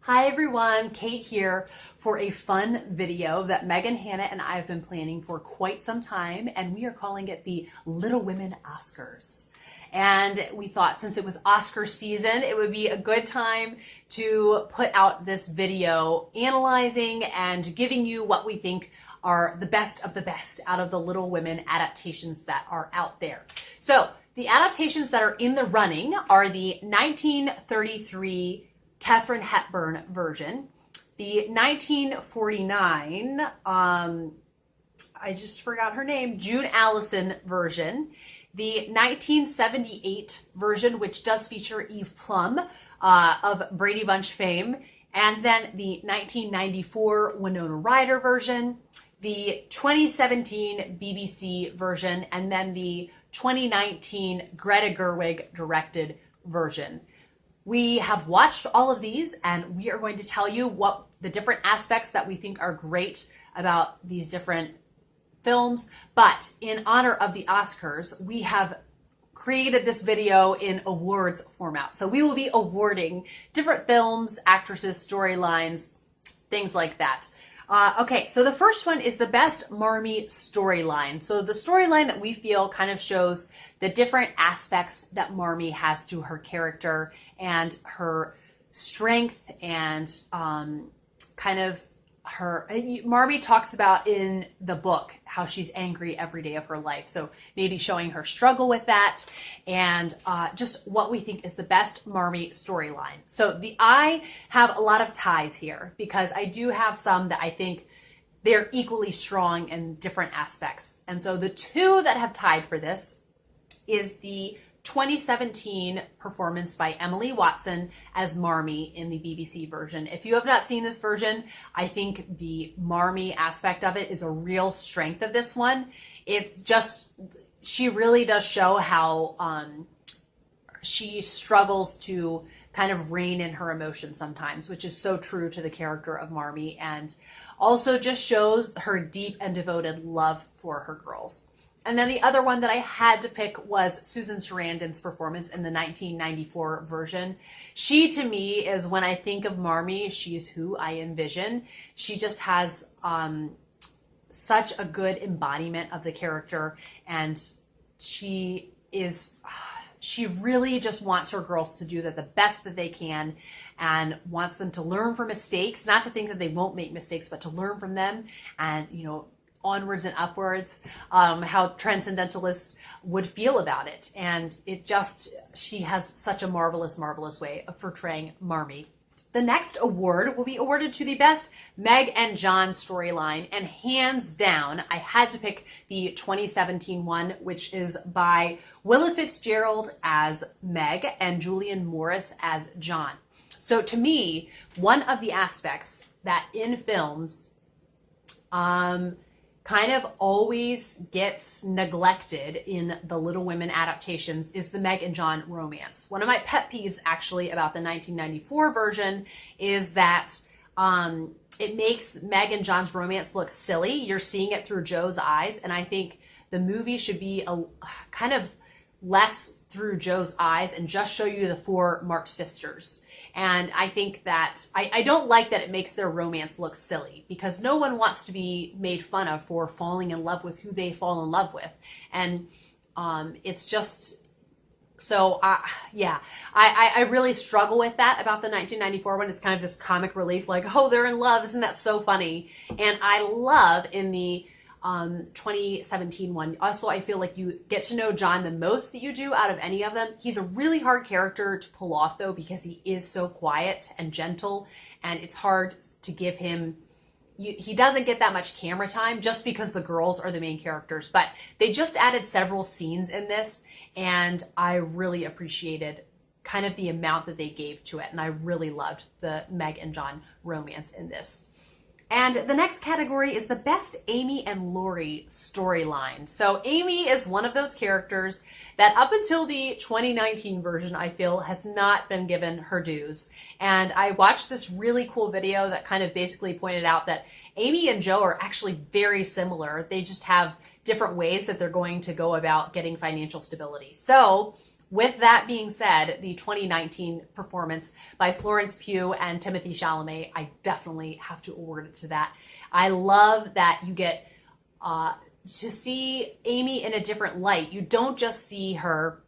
Hi everyone, Kate here for a fun video that Megan, Hannah, and I have been planning for quite some time, and we are calling it the Little Women Oscars. And we thought since it was Oscar season, it would be a good time to put out this video analyzing and giving you what we think are the best of the best out of the Little Women adaptations that are out there. So the adaptations that are in the running are the 1933 Katharine Hepburn version, the 1949, I just forgot her name, June Allison version, the 1978 version, which does feature Eve Plumb of Brady Bunch fame, and then the 1994 Winona Ryder version, the 2017 BBC version, and then the 2019 Greta Gerwig directed version. We have watched all of these, and we are going to tell you what the different aspects that we think are great about these different films. But in honor of the Oscars, we have created this video in awards format. So we will be awarding different films, actresses, storylines, things like that. Okay, so the first one is the best Marmee storyline. So the storyline that we feel kind of shows the different aspects that Marmee has to her character and her strength and kind of her. Marmee talks about in the book how she's angry every day of her life. So maybe showing her struggle with that and just what we think is the best Marmee storyline. So I have a lot of ties here because I do have some that I think they're equally strong in different aspects. And so the two that have tied for this is the 2017 performance by Emily Watson as Marmee in the BBC version. If you have not seen this version, I think the Marmee aspect of it is a real strength of this one. It's just, she really does show how she struggles to kind of rein in her emotions sometimes, which is so true to the character of Marmee, and also just shows her deep and devoted love for her girls. And then the other one that I had to pick was Susan Sarandon's performance in the 1994 version. She, to me, is when I think of Marmee, she's who I envision. She just has such a good embodiment of the character, and she really just wants her girls to do the best that they can and wants them to learn from mistakes, not to think that they won't make mistakes, but to learn from them and, onwards and upwards, how transcendentalists would feel about it. And she has such a marvelous, marvelous way of portraying Marmee. The next award will be awarded to the best Meg and John storyline. And hands down, I had to pick the 2017 one, which is by Willa Fitzgerald as Meg and Julian Morris as John. So to me, one of the aspects that in films, kind of always gets neglected in the Little Women adaptations is the Meg and John romance. One of my pet peeves actually about the 1994 version is that it makes Meg and John's romance look silly. You're seeing it through Joe's eyes, and I think the movie should be a kind of less through Joe's eyes and just show you the four March sisters. And I think that I don't like that it makes their romance look silly, because no one wants to be made fun of for falling in love with who they fall in love with. And it's just, so I really struggle with that about the 1994 one. It's kind of this comic relief, like, oh, they're in love. Isn't that so funny? And I love in the 2017 one. Also, I feel like you get to know John the most that you do out of any of them. He's a really hard character to pull off, though, because he is so quiet and gentle, and it's hard to give him, he doesn't get that much camera time just because the girls are the main characters. But they just added several scenes in this, and I really appreciated kind of the amount that they gave to it, and I really loved the Meg and John romance in this. And the next category is the best Amy and Laurie storyline. So Amy is one of those characters that up until the 2019 version, I feel, has not been given her dues. And I watched this really cool video that kind of basically pointed out that Amy and Joe are actually very similar. They just have different ways that they're going to go about getting financial stability. So With that being said, the 2019 performance by Florence Pugh and Timothée Chalamet, I definitely have to award it to that. I love that you get to see Amy in a different light. You don't just see her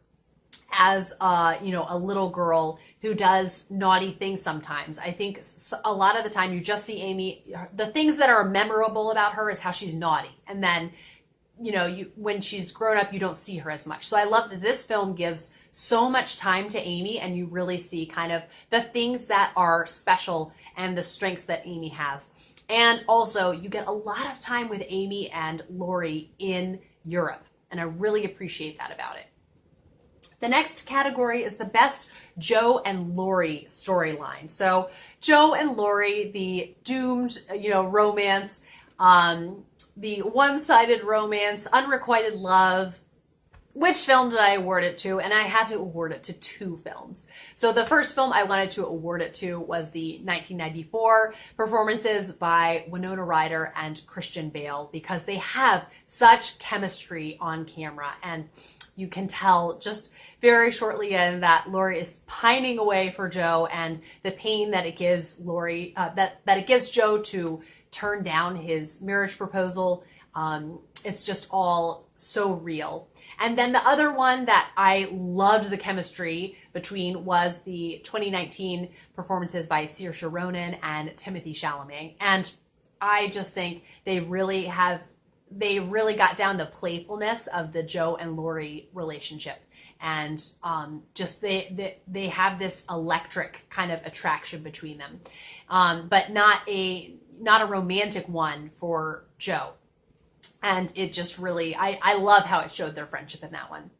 as a little girl who does naughty things sometimes. I think a lot of the time you just see Amy, the things that are memorable about her is how she's naughty. And then, when she's grown up, you don't see her as much. So I love that this film gives so much time to Amy, and you really see kind of the things that are special and the strengths that Amy has. And also, you get a lot of time with Amy and Laurie in Europe, and I really appreciate that about it. The next category is the best Joe and Laurie storyline. So Joe and Laurie, the doomed, romance, the one-sided romance, unrequited love. Which film did I award it to? And I had to award it to 2 films. So the first film I wanted to award it to was the 1994 performances by Winona Ryder and Christian Bale, because they have such chemistry on camera, and you can tell just very shortly in that Laurie is pining away for Joe, and the pain that it gives Laurie, that it gives Joe to turn down his marriage proposal. It's just all so real. And then the other one that I loved the chemistry between was the 2019 performances by Saoirse Ronan and Timothée Chalamet. And I just think they really got down the playfulness of the Joe and Laurie relationship. And just they have this electric kind of attraction between them, but not a romantic one for Joe. And it just really, I love how it showed their friendship in that one.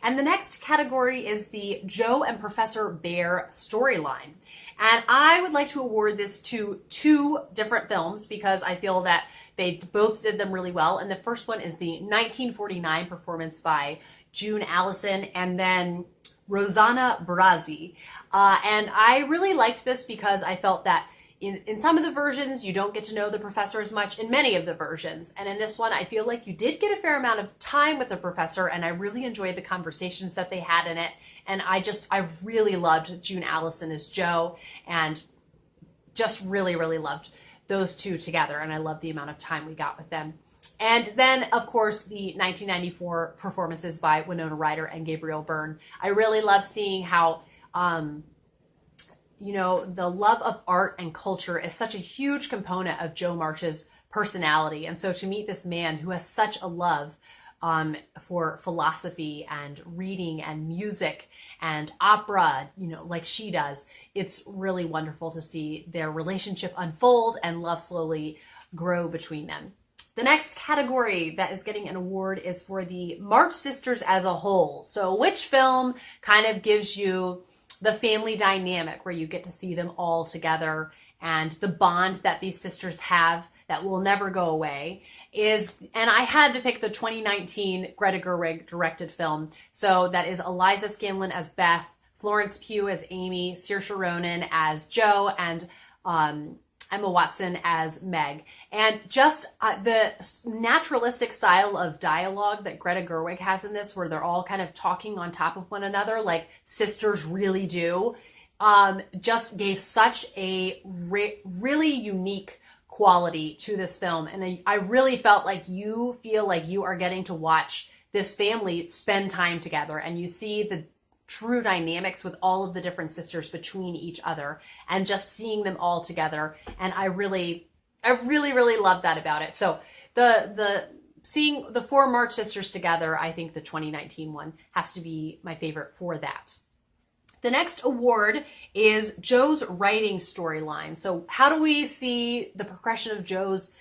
And the next category is the Joe and Professor Bear storyline. And I would like to award this to 2 different films because I feel that they both did them really well. And the first one is the 1949 performance by June Allison and then Rosanna Brazzi. And I really liked this because I felt that in some of the versions, you don't get to know the professor as much in many of the versions. And in this one, I feel like you did get a fair amount of time with the professor, and I really enjoyed the conversations that they had in it. And I really loved June Allison as Joe, and just really, really loved those 2 together. And I loved the amount of time we got with them. And then, of course, the 1994 performances by Winona Ryder and Gabriel Byrne. I really love seeing how the love of art and culture is such a huge component of Joe March's personality. And so to meet this man who has such a love for philosophy and reading and music and opera, like she does, it's really wonderful to see their relationship unfold and love slowly grow between them. The next category that is getting an award is for the March sisters as a whole. So which film kind of gives you the family dynamic where you get to see them all together and the bond that these sisters have that will never go away and I had to pick the 2019 Greta Gerwig directed film. So that is Eliza Scanlon as Beth, Florence Pugh as Amy, Saoirse Ronan as Joe, and Emma Watson as Meg. And just the naturalistic style of dialogue that Greta Gerwig has in this, where they're all kind of talking on top of one another like sisters really do, just gave such a really unique quality to this film. And I really felt like you feel like you are getting to watch this family spend time together, and you see the true dynamics with all of the different sisters between each other and just seeing them all together. And I really love that about it. So the seeing the 4 March sisters together, I think the 2019 one has to be my favorite for that. The next award is Joe's writing storyline. So how do we see the progression of Joe's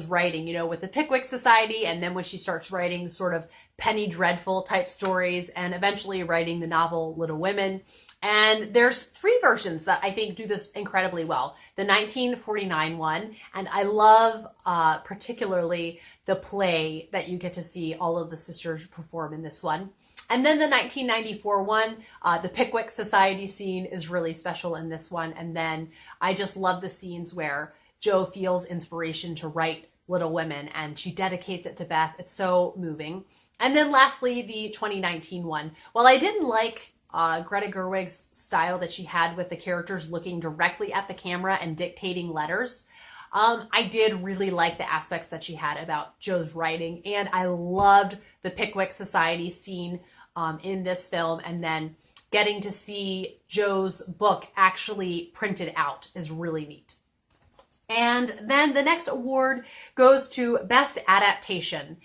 writing, with the Pickwick Society, and then when she starts writing sort of Penny Dreadful type stories, and eventually writing the novel Little Women. And there's 3 versions that I think do this incredibly well. The 1949 one, and I love particularly the play that you get to see all of the sisters perform in this one. And then the 1994 one, the Pickwick Society scene is really special in this one. And then I just love the scenes where Joe feels inspiration to write Little Women and she dedicates it to Beth. It's so moving. And then lastly, the 2019 one. While I didn't like Greta Gerwig's style that she had with the characters looking directly at the camera and dictating letters, I did really like the aspects that she had about Joe's writing, and I loved the Pickwick Society scene in this film, and then getting to see Joe's book actually printed out is really neat. And then the next award goes to Best Adaptation.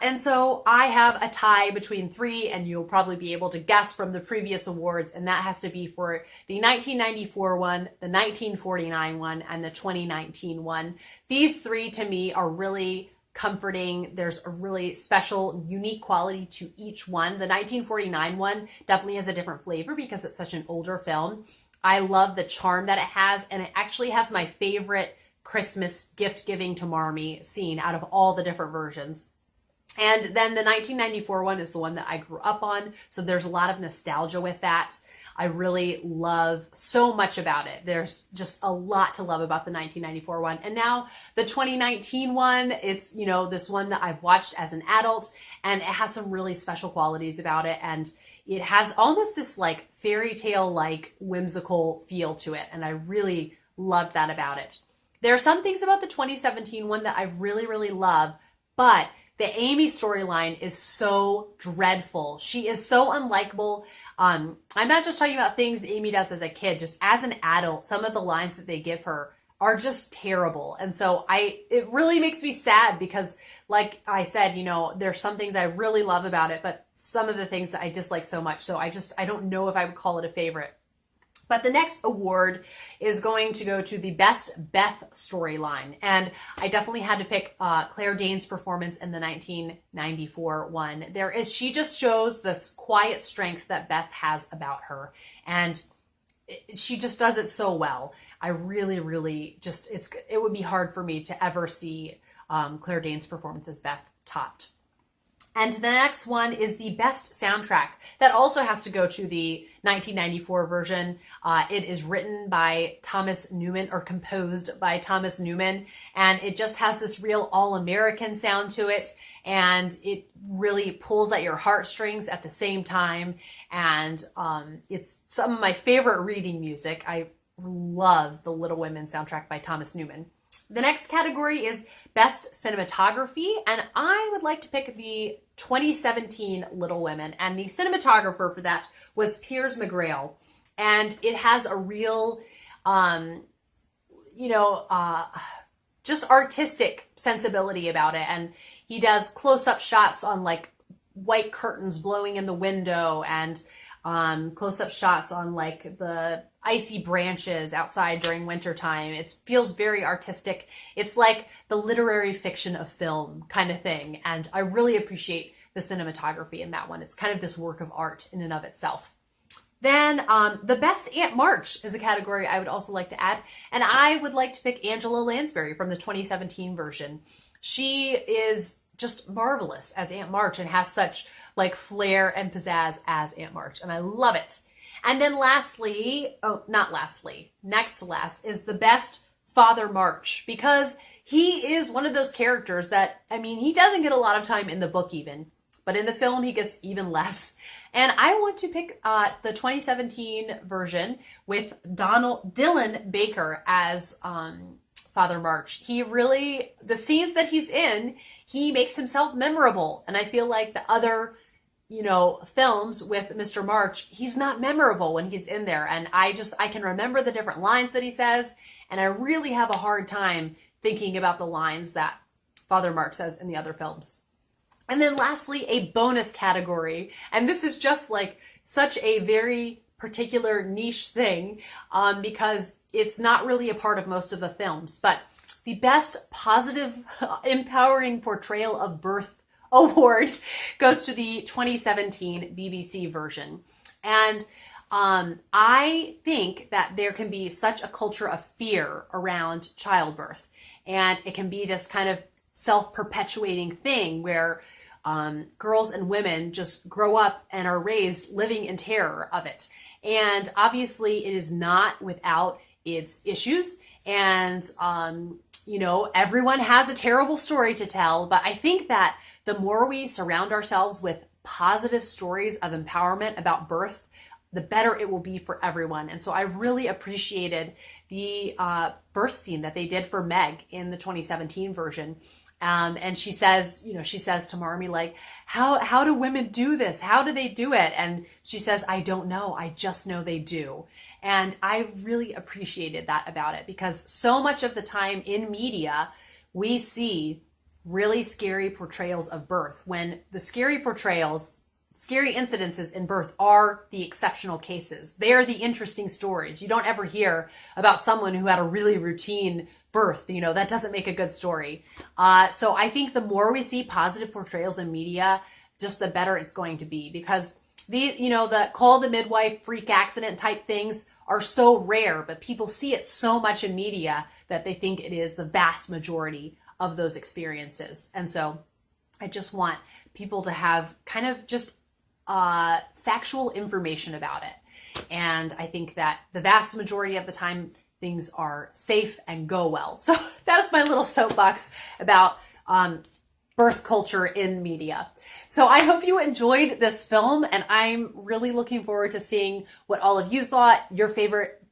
And so I have a tie between three, and you'll probably be able to guess from the previous awards, and that has to be for the 1994 one, the 1949 one, and the 2019 one. These three to me are really comforting. There's a really special, unique quality to each one. The 1949 one definitely has a different flavor because it's such an older film. I love the charm that it has, and it actually has my favorite Christmas gift giving to Marmee scene out of all the different versions. And then the 1994 one is the one that I grew up on, so there's a lot of nostalgia with that. I really love so much about it. There's just a lot to love about the 1994 one. And now the 2019 one, it's, you know, this one that I've watched as an adult, and it has some really special qualities about it. And it has almost this like fairy tale, like whimsical feel to it. And I really loved that about it. There are some things about the 2017 one that I really, really love, but the Amy storyline is so dreadful. She is so unlikable. I'm not just talking about things Amy does as a kid, just as an adult, some of the lines that they give her are just terrible. And so it really makes me sad because, like I said, you know, there's some things I really love about it, but some of the things that I dislike so much. So I don't know if I would call it a favorite. But the next award is going to go to the Best Beth storyline. And I definitely had to pick Claire Danes' performance in the 1994 one. She just shows this quiet strength that Beth has about her. And she just does it so well. I really, really it would be hard for me to ever see Claire Danes' performance as Beth topped. And the next one is the Best Soundtrack. That also has to go to the 1994 version. It is written by Thomas Newman, or composed by Thomas Newman, and it just has this real all-American sound to it, and it really pulls at your heartstrings at the same time, and it's some of my favorite reading music. I love the Little Women soundtrack by Thomas Newman. The next category is Best Cinematography, and I would like to pick the 2017 Little Women, and the cinematographer for that was Piers McGrail, and it has a real, just artistic sensibility about it, and he does close-up shots on like white curtains blowing in the window, and close-up shots on like the icy branches outside during wintertime. It feels very artistic. It's like the literary fiction of film kind of thing. And I really appreciate the cinematography in that one. It's kind of this work of art in and of itself. Then the Best Aunt March is a category I would also like to add. And I would like to pick Angela Lansbury from the 2017 version. She is just marvelous as Aunt March and has such like flair and pizzazz as Aunt March. And I love it. And then next to last is the Best Father March, because he is one of those characters that, I mean, he doesn't get a lot of time in the book even, but in the film he gets even less. And I want to pick the 2017 version with Dylan Baker as Father March. The scenes that he's in, he makes himself memorable. And I feel like the other films with Mr. March, he's not memorable when he's in there. And I can remember the different lines that he says, and I really have a hard time thinking about the lines that Father March says in the other films. And then lastly, a bonus category. And this is just like such a very particular niche thing because it's not really a part of most of the films. But the Best Positive Empowering Portrayal of Birth Award goes to the 2017 BBC version. And I think that there can be such a culture of fear around childbirth. And it can be this kind of self-perpetuating thing where girls and women just grow up and are raised living in terror of it. And obviously it is not without its issues. And you know, everyone has a terrible story to tell, but I think that the more we surround ourselves with positive stories of empowerment about birth, the better it will be for everyone. And so I really appreciated the birth scene that they did for Meg in the 2017 version. And she says, you know, she says to Marmee, like, how do women do this? How do they do it? And she says, I don't know. I just know they do. And I really appreciated that about it, because so much of the time in media, we see really scary portrayals of birth, when the scary incidences in birth are the exceptional cases. They are the interesting stories. You don't ever hear about someone who had a really routine birth. You know, that doesn't make a good story. So I think the more we see positive portrayals in media, just the better it's going to be, because the call the midwife, freak accident type things are so rare, but people see it so much in media that they think it is the vast majority of those experiences. And so I just want people to have kind of just factual information about it. And I think that the vast majority of the time things are safe and go well. So that's my little soapbox about birth culture in media. So I hope you enjoyed this film, and I'm really looking forward to seeing what all of you thought, your favorite,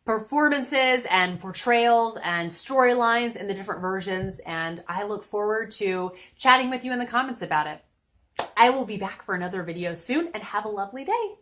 performances and portrayals and storylines in the different versions. And I look forward to chatting with you in the comments about it. I will be back for another video soon, and have a lovely day.